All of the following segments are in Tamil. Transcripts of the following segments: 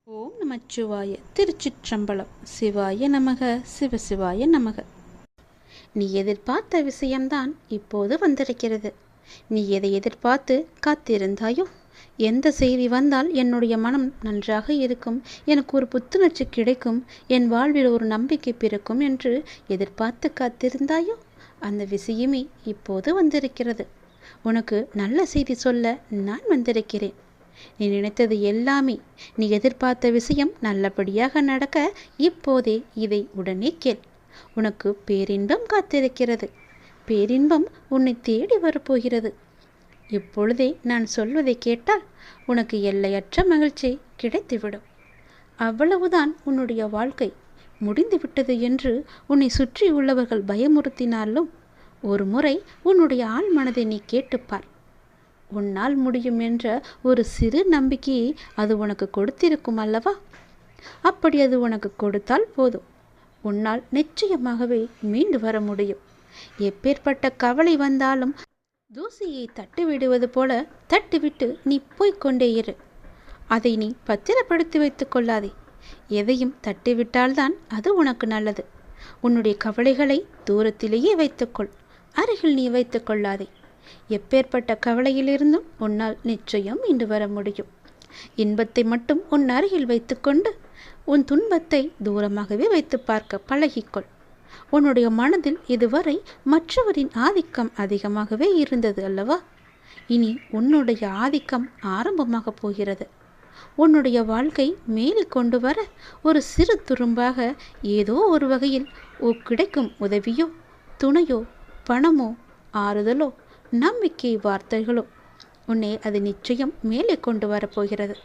ஓம் நமச்சிவாய. திருச்சிற்றம்பலம். சிவாய நமக, சிவசிவாய நமக. நீ எதிர்பார்த்த விஷயம்தான் இப்போது வந்திருக்கிறது. நீ எதை எதிர்பார்த்து காத்திருந்தாயோ, எந்த செய்தி வந்தால் என்னுடைய மனம் நன்றாக இருக்கும், எனக்கு ஒரு புத்துணர்ச்சி கிடைக்கும், என் வாழ்வில் ஒரு நம்பிக்கை பிறக்கும் என்று எதிர்பார்த்து காத்திருந்தாயோ, அந்த விஷயமே இப்போது வந்திருக்கிறது. உனக்கு நல்ல செய்தி சொல்ல நான் வந்திருக்கிறேன். நீ நினைத்தது எல்லாமே, நீ எதிர்பார்த்த விஷயம் நல்லபடியாக நடக்க இப்போதே இதை உடனே கேள். உனக்கு பேரின்பம் காத்திருக்கிறது. பேரின்பம் உன்னை தேடி வரப்போகிறது. இப்பொழுதே நான் சொல்வதை கேட்டால் உனக்கு எல்லையற்ற மகிழ்ச்சி கிடைத்துவிடும். அவ்வளவுதான் உன்னுடைய வாழ்க்கை முடிந்துவிட்டது என்று உன்னை சுற்றி உள்ளவர்கள் பயமுறுத்தினாலும் ஒரு முறை உன்னுடைய ஆள் மனதை நீ கேட்டுப்பார். உன்னால் முடியும் என்ற ஒரு சிறு நம்பிக்கையை அது உனக்கு கொடுத்திருக்கும் அல்லவா? அப்படி அது உனக்கு கொடுத்தால் போதும், உன்னால் நிச்சயமாகவே மீண்டு வர முடியும். எப்பேற்பட்ட கவலை வந்தாலும் தூசியை தட்டிவிடுவது போல தட்டிவிட்டு நீ போய்கொண்டே இரு. அதை நீ பத்திரப்படுத்தி வைத்துக் கொள்ளாதே. எதையும் தட்டிவிட்டால்தான் அது உனக்கு நல்லது. உன்னுடைய கவலைகளை தூரத்திலேயே வைத்துக்கொள், அருகில் நீ வைத்துக் கொள்ளாதே. எப்பேற்பட்ட கவலையிலிருந்தும் உன்னால் நிச்சயம் மீண்டு வர முடியும். இன்பத்தை மட்டும் உன் அருகில் வைத்துக்கொண்டு உன் துன்பத்தை தூரமாகவே வைத்து பார்க்க பழகிக்கொள். உன்னுடைய மனதில் இதுவரை மற்றவரின் ஆதிக்கம் அதிகமாகவே இருந்தது அல்லவா? இனி உன்னுடைய ஆதிக்கம் ஆரம்பமாக போகிறது. உன்னுடைய வாழ்க்கை மேலே கொண்டு வர ஒரு சிறு துரும்பாக ஏதோ ஒரு வகையில் கிடைக்கும் உதவியோ, துணையோ, பணமோ, ஆறுதலோ, நம்பிக்கை வார்த்தைகளோ உன்னை அது நிச்சயம் மேலே கொண்டு வரப்போகிறது.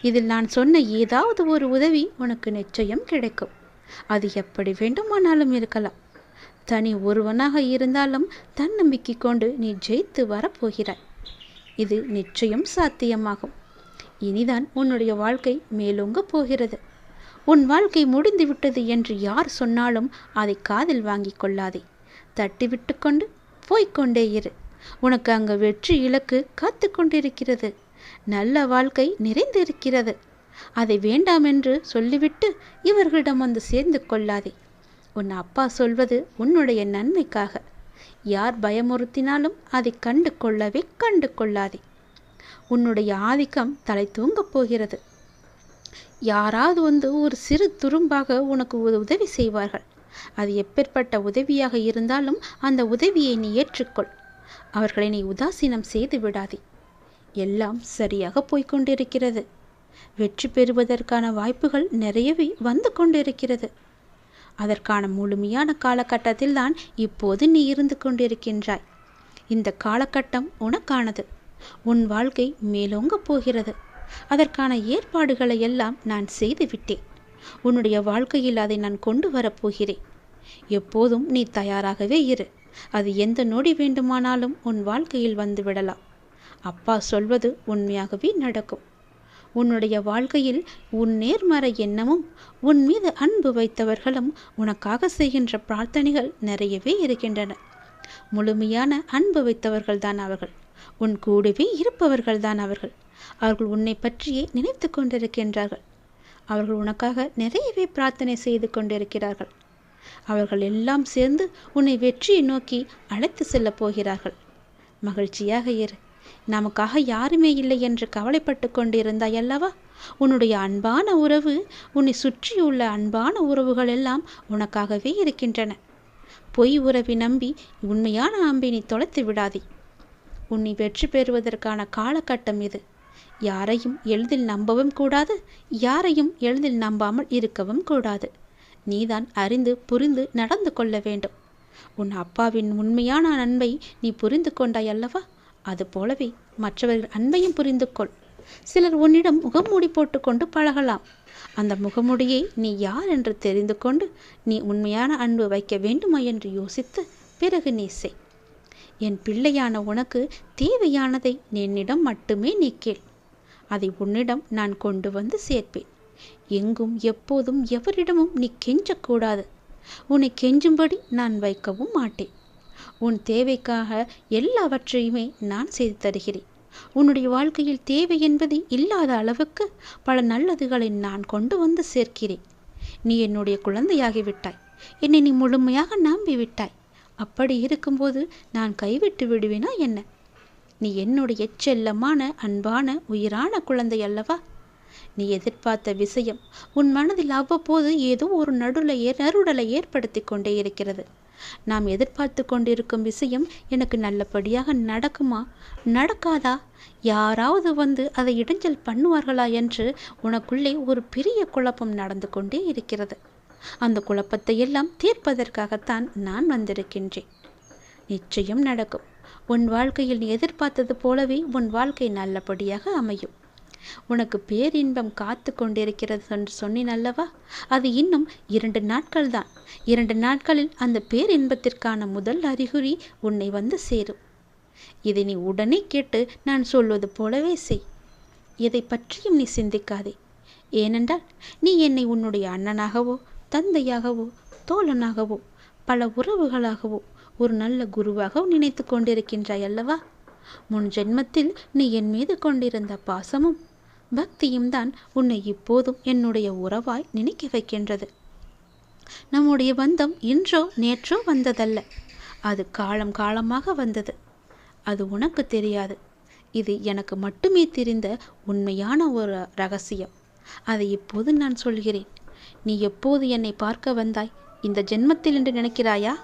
இதில் நான் சொன்ன ஏதாவது ஒரு உதவி உனக்கு நிச்சயம் கிடைக்கும். அது எப்படி வேண்டுமானாலும் இருக்கலாம். தனி ஒருவனாக இருந்தாலும் தன்னம்பிக்கை கொண்டு நீ ஜெயித்து வரப்போகிறாய். இது நிச்சயம் சாத்தியமாகும். இனிதான் உன்னுடைய வாழ்க்கை மேலோங்க போகிறது. உன் வாழ்க்கை முடிந்து விட்டது என்று யார் சொன்னாலும் அதை காதில் வாங்கி கொள்ளாதே. தட்டிவிட்டு கொண்டு போய்கொண்டே இரு. உனக்கு அங்கு வெற்றி இலக்கு காத்து கொண்டிருக்கிறது. நல்ல வாழ்க்கை நிறைந்திருக்கிறது. அதை வேண்டாம் என்று சொல்லிவிட்டு இவர்களிடம் வந்து சேர்ந்து கொள்ளாதே. உன் அப்பா சொல்வது உன்னுடைய நன்மைக்காக. யார் பயமுறுத்தினாலும் அதை கண்டு கொள்ளாதே. உன்னுடைய ஆதிக்கம் தலை தூங்கப் போகிறது. யாராவது வந்து ஒரு சிறு துரும்பாக உனக்கு உதவி செய்வார்கள். அது எப்பேற்பட்ட உதவியாக இருந்தாலும் அந்த உதவியை நீ ஏற்றுக்கொள். அவர்களை நீ உதாசீனம் செய்து விடாதே. எல்லாம் சரியாக போய்கொண்டிருக்கிறது. வெற்றி பெறுவதற்கான வாய்ப்புகள் நிறையவே வந்து கொண்டிருக்கிறது. அதற்கான முழுமையான காலகட்டத்தில் தான் இப்போது நீ இருந்து கொண்டிருக்கின்றாய். இந்த காலகட்டம் உனக்கானது. உன் வாழ்க்கை மேலோங்க போகிறது. அதற்கான ஏற்பாடுகளை எல்லாம் நான் செய்துவிட்டேன். உன்னுடைய வாழ்க்கையில் அதை நான் கொண்டு வரப்போகிறேன். எப்போதும் நீ தயாராகவே இரு. அது எந்த நொடி வேண்டுமானாலும் உன் வாழ்க்கையில் வந்து விடலாம். அப்பா சொல்வது உண்மையாகவே நடக்கும். உன்னுடைய வாழ்க்கையில் உன் நேர்மறை எண்ணமும் உன் மீது அன்பு வைத்தவர்களும் உனக்காக செய்கின்ற பிரார்த்தனைகள் நிறையவே இருக்கின்றன. முழுமையான அன்பு வைத்தவர்கள்தான் அவர்கள். உன் கூடவே இருப்பவர்கள்தான் அவர்கள். அவர்கள் உன்னை பற்றியே நினைத்து கொண்டிருக்கின்றார்கள். அவர்கள் உனக்காக நிறையவே பிரார்த்தனை செய்து கொண்டிருக்கிறார்கள். அவர்கள் எல்லாம் சேர்ந்து உன்னை வெற்றியை நோக்கி அழைத்து செல்லப் போகிறார்கள். மகிழ்ச்சியாக இரு. நமக்காக யாருமே இல்லை என்று கவலைப்பட்டு கொண்டிருந்தாய் அல்லவா? உன்னுடைய அன்பான உறவு, உன்னை சுற்றியுள்ள அன்பான உறவுகள் எல்லாம் உனக்காகவே இருக்கின்றன. பொய் உறவை நம்பி உண்மையான அன்பை நீ தொலைத்து விடாதே. உன்னை வெற்றி பெறுவதற்கான காலகட்டம் இது. யாரையும் எளிதில் நம்பவும் கூடாது, யாரையும் எளிதில் நம்பாமல் இருக்கவும் கூடாது. நீதான் அறிந்து புரிந்து நடந்து கொள்ள வேண்டும். உன் அப்பாவின் உண்மையான அன்பை நீ புரிந்து கொண்டாய் அல்லவா? அது போலவே மற்றவர்கள் அன்பையும் புரிந்து கொள். சிலர் உன்னிடம் முகமூடி போட்டுக்கொண்டு பழகலாம். அந்த முகமூடியை நீ யார் என்று தெரிந்து கொண்டு நீ உண்மையான அன்பு வைக்க வேண்டுமா என்று யோசித்து பிறகு நீ செய். என் பிள்ளையான உனக்கு தேவையானதை என்னிடம் மட்டுமே நீ கேள். அதை உன்னிடம் நான் கொண்டு வந்து சேர்ப்பேன். எங்கும் எப்போதும் எவரிடமும் நீ கெஞ்சக்கூடாது. உன்னை கெஞ்சும்படி நான் வைக்கவும் மாட்டேன். உன் தேவைக்காக எல்லாவற்றையுமே நான் செய்து தருகிறேன். உன்னுடைய வாழ்க்கையில் தேவை என்பது இல்லாத அளவுக்கு பல நல்லதுகளை நான் கொண்டு வந்து சேர்க்கிறேன். நீ என்னுடைய குழந்தையாகிவிட்டாய். என்னை நீ முழுமையாக நம்பிவிட்டாய். அப்படி இருக்கும்போது நான் கைவிட்டு விடுவேனா என்ன? நீ என்னுடைய செல்லமான அன்பான உயிரான குழந்தை அல்லவா? நீ எதிர்பார்த்த விஷயம் உன் மனதில் அவ்வப்போது ஏதோ ஒரு நறுடலை ஏற்படுத்தி கொண்டே இருக்கிறது. நாம் எதிர்பார்த்து கொண்டிருக்கும் விஷயம் எனக்கு நல்லபடியாக நடக்குமா, நடக்காதா, யாராவது வந்து அதை இடைஞ்சல் பண்ணுவார்களா என்று உனக்குள்ளே ஒரு பெரிய குழப்பம் நடந்து கொண்டே இருக்கிறது. அந்த குழப்பத்தை எல்லாம் தீர்ப்பதற்காகத்தான் நான் வந்திருக்கின்றேன். நிச்சயம் நடக்கும். உன் வாழ்க்கையில் நீ எதிர்பார்த்தது போலவே உன் வாழ்க்கை நல்லபடியாக அமையும். உனக்கு பேரின்பம் காத்து கொண்டிருக்கிறது என்று சொன்னேன் அல்லவா? அது இன்னும் 2 நாட்கள் தான். 2 நாட்களில் அந்த பேரின்பத்திற்கான முதல் அறிகுறி உன்னை வந்து சேரும். இதை நீ உடனே கேட்டு நான் சொல்வது போலவே செய். எதை பற்றியும் நீ சிந்திக்காதே. ஏனென்றால் நீ என்னை உன்னுடைய அண்ணனாகவோ தந்தையாகவோ தோழனாகவோ பல உறவுகளாகவோ ஒரு நல்ல குருவாக நினைத்து கொண்டிருக்கின்றாய் அல்லவா? முன் ஜென்மத்தில் நீ என் மீது கொண்டிருந்த பாசமும் பக்தியும் தான் உன்னை இப்போதும் என்னுடைய உறவாய் நினைக்க வைக்கின்றது. நம்முடைய பந்தம் இன்றோ நேற்றோ வந்ததல்ல. அது காலம் காலமாக வந்தது. அது உனக்கு தெரியாது. இது எனக்கு மட்டுமே தெரிந்த உண்மையான ஒரு ரகசியம். அதை இப்போது நான் சொல்கிறேன். நீ எப்போது என்னை பார்க்க வந்தாய்? இந்த ஜென்மத்தில் என்று நினைக்கிறாயா?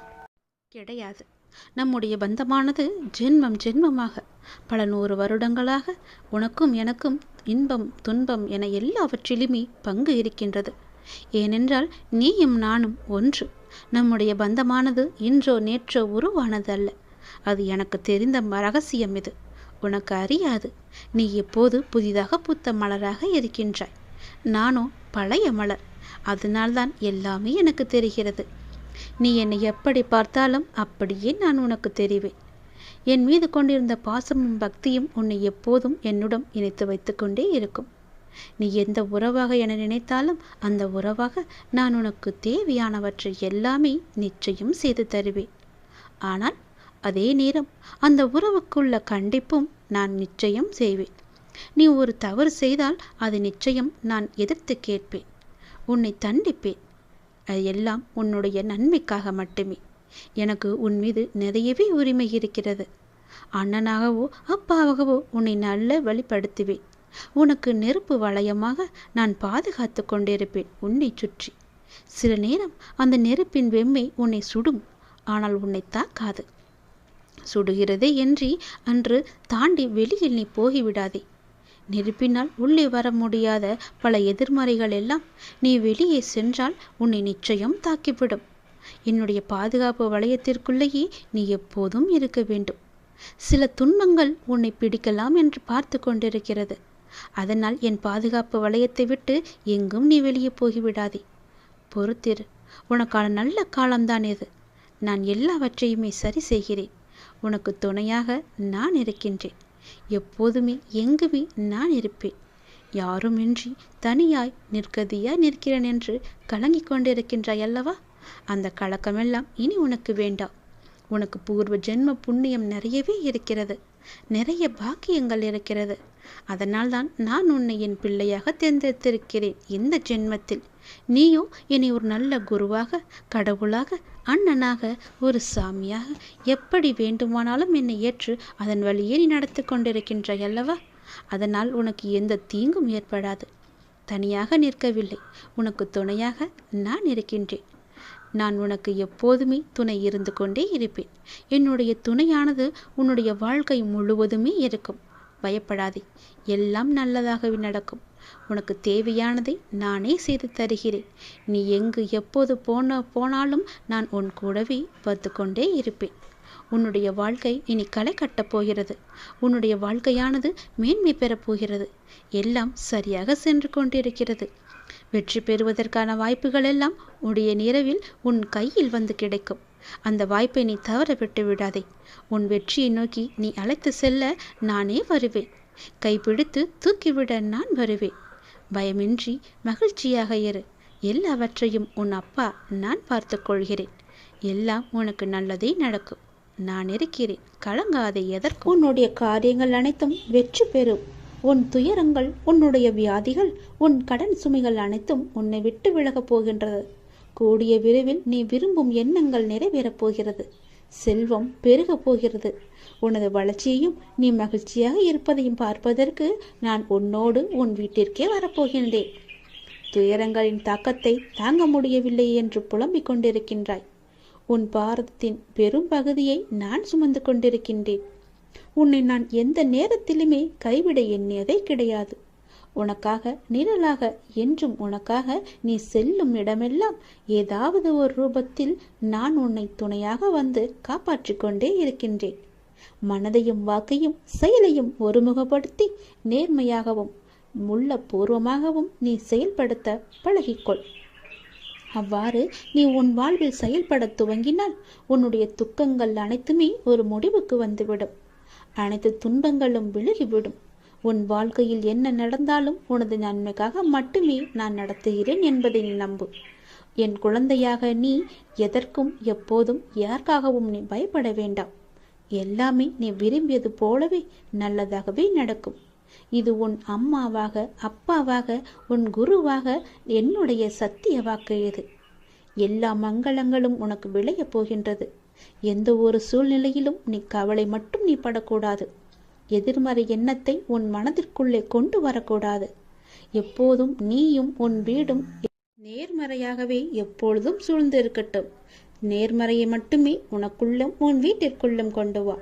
கிடையாது. நம்முடைய பந்தமானது ஜென்மம் ஜென்மமாக பல 100 வருடங்களாக உனக்கும் எனக்கும் இன்பம் துன்பம் என எல்லாவற்றிலுமே பங்கு இருக்கின்றது. ஏனென்றால் நீயும் நானும் ஒன்று. நம்முடைய பந்தமானது இன்றோ நேற்றோ உருவானது அல்ல. அது எனக்கு தெரிந்த ரகசியம். இது உனக்கு அறியாது. நீ எப்போது புதிதாக பூத்த மலராக இருக்கின்றாய். நானோ பழைய மலர். அதனால்தான் எல்லாமே எனக்கு தெரிகிறது. நீ என்னை எப்படி பார்த்தாலும் அப்படியே நான் உனக்கு தெரிவேன். என் மீது கொண்டிருந்த பாசமும் பக்தியும் உன்னை எப்போதும் என்னுடன் இணைத்து வைத்து கொண்டே இருக்கும். நீ எந்த உறவாக என நினைத்தாலும் அந்த உறவாக நான் உனக்கு தேவையானவற்றை எல்லாமே நிச்சயம் செய்து தருவேன். ஆனால் அதே நேரம் அந்த உறவுக்குள்ள கண்டிப்பும் நான் நிச்சயம் செய்வேன். நீ ஒரு தவறு செய்தால் அது நிச்சயம் நான் எதிர்த்து கேட்பேன். உன்னை தண்டிப்பேன். அது எல்லாம் உன்னுடைய நன்மைக்காக மட்டுமே. எனக்கு உன் மீது நிறையவே உரிமை இருக்கிறது. அண்ணனாகவோ அப்பாவாகவோ உன்னை நல்ல வழிப்படுத்துவேன். உனக்கு நெருப்பு வளையமாக நான் பாதுகாத்து கொண்டிருப்பேன் உன்னை சுற்றி. சில நேரம் அந்த நெருப்பின் வெம்மை உன்னை சுடும். ஆனால் உன்னை தாக்காது. சுடுகிறதே என்று அன்று தாண்டி வெளியில் நீ போகிவிடாதே. நெருப்பினால் உள்ளே வர முடியாத பல எதிர்மறைகள் எல்லாம் நீ வெளியே சென்றால் உன்னை நிச்சயம் தாக்கிவிடும். என்னுடைய பாதுகாப்பு வளையத்திற்குள்ளேயே நீ எப்போதும் இருக்க வேண்டும். சில துன்பங்கள் உன்னை பிடிக்கலாம் என்று பார்த்து கொண்டிருக்கிறது. அதனால் என் பாதுகாப்பு வளையத்தை விட்டு எங்கும் நீ வெளியே போகிவிடாதே. பொறுத்திரு. உனக்கான நல்ல காலம்தான் இது. நான் எல்லாவற்றையுமே சரி செய்கிறேன். உனக்கு துணையாக நான் இருக்கின்றேன். எப்போதுமே எங்குமே நான் இருப்பேன். யாருமின்றி தனியாய் நிற்கதியாய் நிற்கிறேன் என்று கலங்கி கொண்டிருக்கின்றாய் அல்லவா? அந்த கலக்கமெல்லாம் இனி உனக்கு வேண்டாம். உனக்கு பூர்வ ஜென்ம புண்ணியம் நிறையவே இருக்கிறது. நிறைய பாக்கியங்கள் இருக்கிறது. அதனால்தான் நான் உன்னை என் பிள்ளையாக தேர்ந்தெடுத்திருக்கிறேன் இந்த ஜென்மத்தில். நீயோ என்னை ஒரு நல்ல குருவாக, கடவுளாக, அண்ணனாக, ஒரு சாமியாக எப்படி வேண்டுமானாலும் என்னை ஏற்று அதன் வழியே நீ நடத்தி கொண்டிருக்கின்றாய் அல்லவா? அதனால் உனக்கு எந்த தீங்கும் ஏற்படாது. தனியாக நிற்கவில்லை. உனக்கு துணையாக நான் இருக்கின்றேன். நான் உனக்கு எப்போதுமே துணை இருந்து கொண்டே இருப்பேன். என்னுடைய துணையானது உன்னுடைய வாழ்க்கை முழுவதுமே இருக்கும். பயப்படாதே. எல்லாம் நல்லதாகவே நடக்கும். உனக்கு தேவையானதை நானே செய்து தருகிறேன். நீ எங்கு எப்போது போனாலும் நான் உன் கூடவே வந்து கொண்டே இருப்பேன். உன்னுடைய வாழ்க்கை இனி களை கட்டப் போகிறது. உன்னுடைய வாழ்க்கையானது மேன்மை பெறப்போகிறது. எல்லாம் சரியாக சென்று கொண்டிருக்கிறது. வெற்றி பெறுவதற்கான வாய்ப்புகள் எல்லாம் உடைய நிறவில் உன் கையில் வந்து கிடைக்கும். அந்த வாய்ப்பை நீ தவற விட்டு விடாதே. உன் வெற்றியை நோக்கி நீ அழைத்து செல்ல நானே வருவேன். கைப்பிடித்து தூக்கிவிட நான் வருவேன். பயமின்றி மகிழ்ச்சியாக இரு. எல்லாவற்றையும் உன் அப்பா நான் பார்த்து கொள்கிறேன். எல்லாம் உனக்கு நல்லதே நடக்கும். நான் இருக்கிறேன். கலங்காதே. எதற்கு? உன்னுடைய காரியங்கள் அனைத்தும் வெற்றி பெறும். உன் துயரங்கள், உன்னுடைய வியாதிகள், உன் கடன் சுமைகள் அனைத்தும் உன்னை விட்டு விலகப் போகின்றது. கூடிய விரைவில் நீ விரும்பும் எண்ணங்கள் நிறைவேறப் போகிறது. செல்வம் பெருகப் போகிறது. உனது வளர்ச்சியையும் நீ மகிழ்ச்சியாக இருப்பதையும் பார்ப்பதற்கு நான் உன்னோடு உன் வீட்டிற்கே வரப்போகின்றேன். துயரங்களின் தாக்கத்தை தாங்க முடியவில்லை என்று புலம்பிக் கொண்டிருக்கின்றாய். உன் பாரதத்தின் பெரும் பகுதியை நான் சுமந்து கொண்டிருக்கின்றேன். உன்னை நான் எந்த நேரத்திலுமே கைவிட எண்ணியதே கிடையாது. உனக்காக நிழலாக, என்றும் உனக்காக நீ செல்லும் இடமெல்லாம் ஏதாவது ஒரு ரூபத்தில் நான் உன்னை துணையாக வந்து காப்பாற்றிக் கொண்டே இருக்கின்றேன். மனதையும் வாக்கையும் செயலையும் ஒருமுகப்படுத்தி நேர்மையாகவும் முள்ளப்பூர்வமாகவும் நீ செயல்படுத்த பழகிக்கொள். அவ்வாறு நீ உன் வாழ்வில் செயல்பட துவங்கினால் உன்னுடைய துக்கங்கள் அனைத்துமே ஒரு முடிவுக்கு வந்துவிடும். அனைத்து துன்பங்களும் விலகிவிடும். உன் வாழ்க்கையில் என்ன நடந்தாலும் உனது நன்மைக்காக மட்டுமே நான் நடத்துகிறேன் என்பதை நீ நம்பு. என் குழந்தையாக நீ எதற்கும் எப்போதும் யாருக்காகவும் நீ பயப்பட வேண்டாம். எல்லாமே நீ விரும்பியது போலவே நல்லதாகவே நடக்கும். இது உன் அம்மாவாக, அப்பாவாக, உன் குருவாக என்னுடைய சத்திய வாக்கு. இது எல்லா மங்களங்களும் உனக்கு விளையப் போகின்றது. எந்த ஒரு சூழ்நிலையிலும் நீ கவலை மட்டும் நீ படக்கூடாது. எதிர்மறை எண்ணத்தை உன் மனதிற்குள்ளே கொண்டு வரக்கூடாது. எப்போதும் நீயும் உன் வீடும் நேர்மறையாகவே எப்பொழுதும் சூழ்ந்து இருக்கட்டும். நேர்மறையை மட்டுமே உனக்குள்ளும் உன் வீட்டிற்குள்ளும் கொண்டு வா.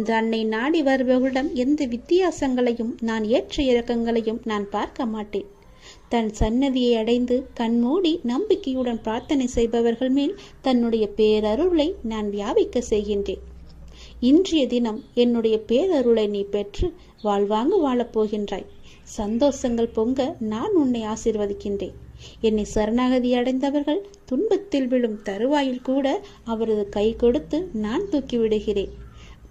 தன்னை நாடி வருபவர்களிடம் எந்த வித்தியாசங்களையும் நான் ஏற்ற இறக்கங்களையும் நான் பார்க்க மாட்டேன். தன் சன்னதியை அடைந்து கண்மூடி நம்பிக்கையுடன் பிரார்த்தனை செய்பவர்கள் மேல் தன்னுடைய பேரருளை நான் வியாபிக்க செய்கின்றேன். இன்றைய தினம் என்னுடைய பேரருளை நீ பெற்று வாழ்வாங்கு வாழப்போகின்றாய். சந்தோஷங்கள் பொங்க நான் உன்னை ஆசீர்வதிக்கின்றேன். என்னை சரணாகதி அடைந்தவர்கள் துன்பத்தில் விழும் தருவாயில் கூட அவரது கை கொடுத்து நான் தூக்கி விடுகிறேன்.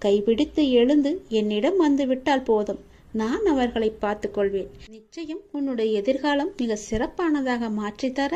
கைபிடித்து எழுந்து என்னிடம் வந்து விட்டால் போதும், நான் அவர்களை பார்த்து கொள்வேன். நிச்சயம் உன்னுடைய எதிர்காலம் மிக சிறப்பானதாக மாற்றித்தர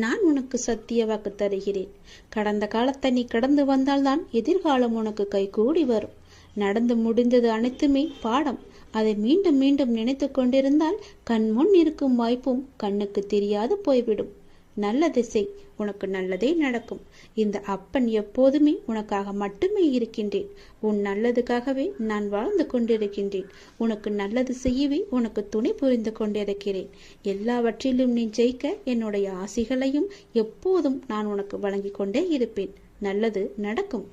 நான் உனக்கு சத்திய வாக்கு தருகிறேன். கடந்த காலத்தை நீ கடந்து வந்தால்தான் எதிர்காலம் உனக்கு கைகூடி வரும். நடந்து முடிந்தது அனைத்துமே பாடம். அதை மீண்டும் மீண்டும் நினைத்து கொண்டிருந்தால் கண்முன் இருக்கும் வாய்ப்பும் கண்ணுக்கு தெரியாது போய்விடும். நல்ல திசை, உனக்கு நல்லதே நடக்கும். இந்த அப்பன் எப்போதுமே உனக்காக மட்டுமே இருக்கின்றேன். உன் நல்லதுக்காகவே நான் வாழ்ந்து கொண்டிருக்கின்றேன். உனக்கு நல்லது செய்யவே உனக்கு துணை புரிந்து கொண்டிருக்கிறேன். எல்லாவற்றிலும் நீ ஜெயிக்க என்னுடைய ஆசிகளையும் எப்போதும் நான் உனக்கு வழங்கி கொண்டே இருப்பேன். நல்லது நடக்கும்.